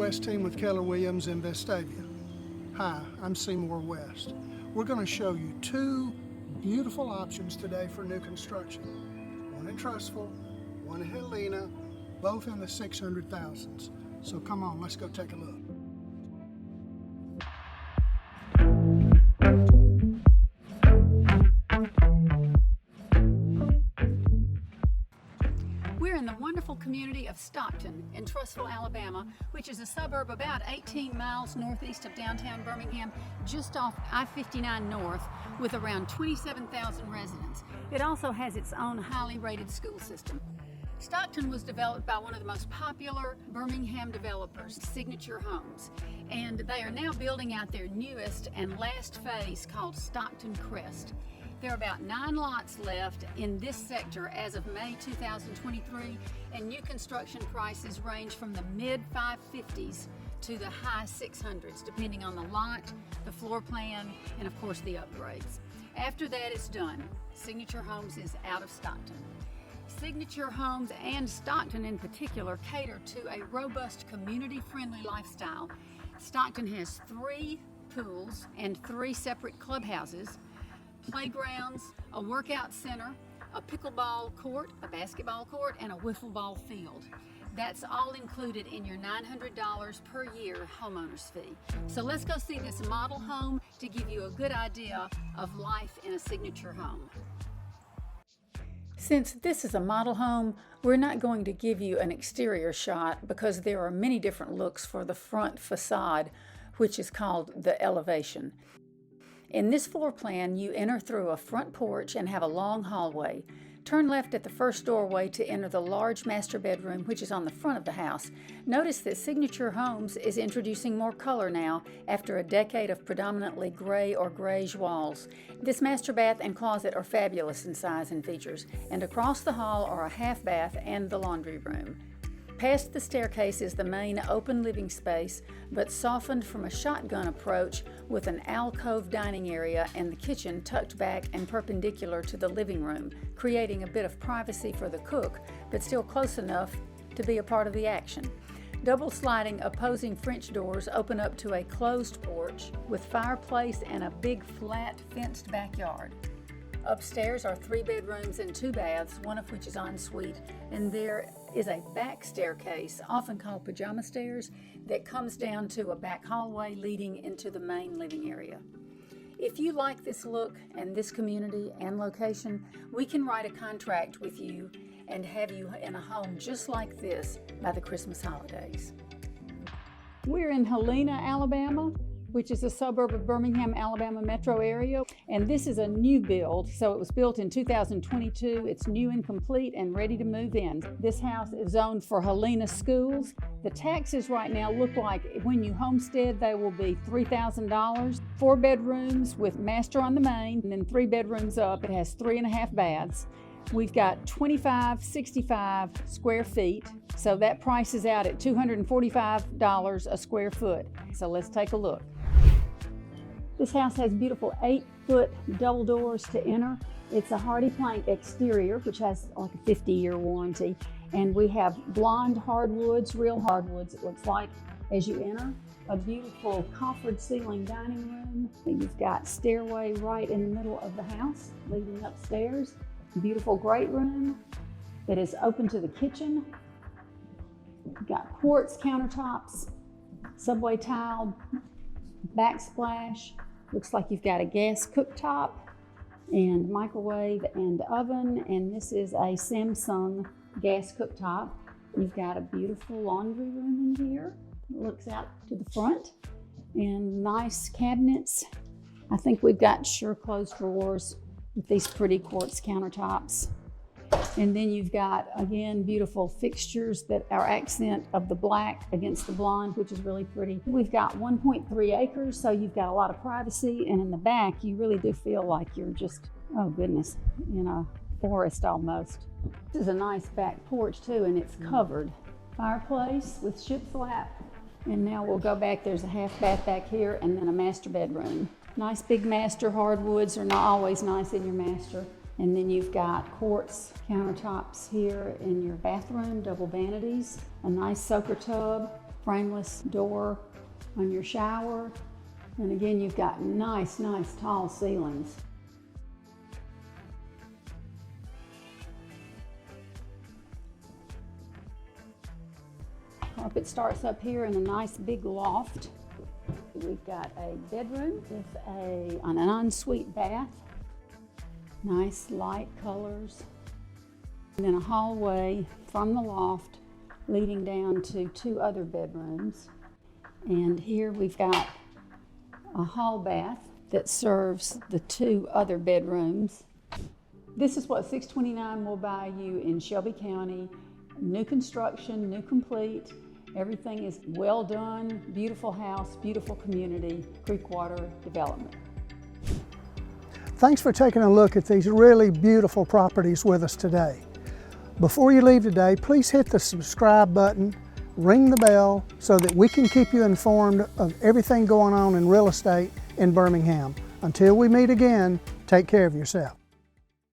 West team with Keller Williams in Vestavia. Hi, I'm Seymour West. We're going to show you two beautiful options today for new construction. One in Trussville, one in Helena, both in the 600,000s. So come on, let's go take a look. We're in the wonderful community of Stockton in Trussville, Alabama, which is a suburb about 18 miles northeast of downtown Birmingham, just off I-59 North, with around 27,000 residents. It also has its own highly rated school system. Stockton was developed by one of the most popular Birmingham developers, Signature Homes, and they are now building out their newest and last phase called Stockton Crest. There are about 9 lots left in this sector as of May 2023, and new construction prices range from the mid-550s to the high 600s, depending on the lot, the floor plan, and of course the upgrades. After that it's done, Signature Homes is out of Stockton. Signature Homes and Stockton in particular cater to a robust community-friendly lifestyle. Stockton has 3 pools and 3 separate clubhouses, playgrounds, a workout center, a pickleball court, a basketball court, and a wiffle ball field. That's all included in your $900 per year homeowner's fee. So let's go see this model home to give you a good idea of life in a Signature home. Since this is a model home, we're not going to give you an exterior shot because there are many different looks for the front facade, which is called the elevation. In this floor plan, you enter through a front porch and have a long hallway. Turn left at the first doorway to enter the large master bedroom, which is on the front of the house. Notice that Signature Homes is introducing more color now after a decade of predominantly gray or grayish walls. This master bath and closet are fabulous in size and features, and across the hall are a half bath and the laundry room. Past the staircase is the main open living space, but softened from a shotgun approach with an alcove dining area and the kitchen tucked back and perpendicular to the living room, creating a bit of privacy for the cook, but still close enough to be a part of the action. Double sliding opposing French doors open up to a closed porch with fireplace and a big flat fenced backyard. Upstairs are 3 bedrooms and 2 baths, one of which is en suite, and there is a back staircase, often called pajama stairs, that comes down to a back hallway leading into the main living area. If you like this look and this community and location, we can write a contract with you and have you in a home just like this by the Christmas holidays. We're in Helena, Alabama, which is a suburb of Birmingham, Alabama metro area. And this is a new build, so it was built in 2022. It's new and complete and ready to move in. This house is zoned for Helena schools. The taxes right now look like when you homestead, they will be $3,000. 4 bedrooms with master on the main, and then 3 bedrooms up. It has 3.5 baths. We've got 2,565 square feet, so that prices out at $245 a square foot. So let's take a look. This house has beautiful 8-foot double doors to enter. It's a hardy plank exterior, which has like a 50-year warranty. And we have blonde hardwoods, real hardwoods, it looks like, as you enter. A beautiful coffered ceiling dining room. You've got stairway right in the middle of the house, leading upstairs. Beautiful great room that is open to the kitchen. You've got quartz countertops, subway tile, backsplash. Looks like you've got a gas cooktop and microwave and oven, and this is a Samsung gas cooktop. You've got a beautiful laundry room in here. It looks out to the front and nice cabinets. I think we've got sure closed drawers with these pretty quartz countertops. And then you've got, again, beautiful fixtures that are accent of the black against the blonde, which is really pretty. We've got 1.3 acres, so you've got a lot of privacy. And in the back, you really do feel like you're just, oh goodness, in a forest almost. This is a nice back porch too, and it's covered. Fireplace with shiplap. And now we'll go back, there's a half bath back here and then a master bedroom. Nice big master. Hardwoods are not always nice in your master. And then you've got quartz countertops here in your bathroom, double vanities, a nice soaker tub, frameless door on your shower. And again, you've got nice tall ceilings. Carpet starts up here in a nice big loft. We've got a bedroom with an ensuite bath. Nice light colors. And then a hallway from the loft leading down to 2 other bedrooms. And here we've got a hall bath that serves the 2 other bedrooms. This is what 629 will buy you in Shelby County. New construction, new complete. Everything is well done, beautiful house, beautiful community, Creekwater development. Thanks for taking a look at these really beautiful properties with us today. Before you leave today, please hit the subscribe button, ring the bell so that we can keep you informed of everything going on in real estate in Birmingham. Until we meet again, take care of yourself.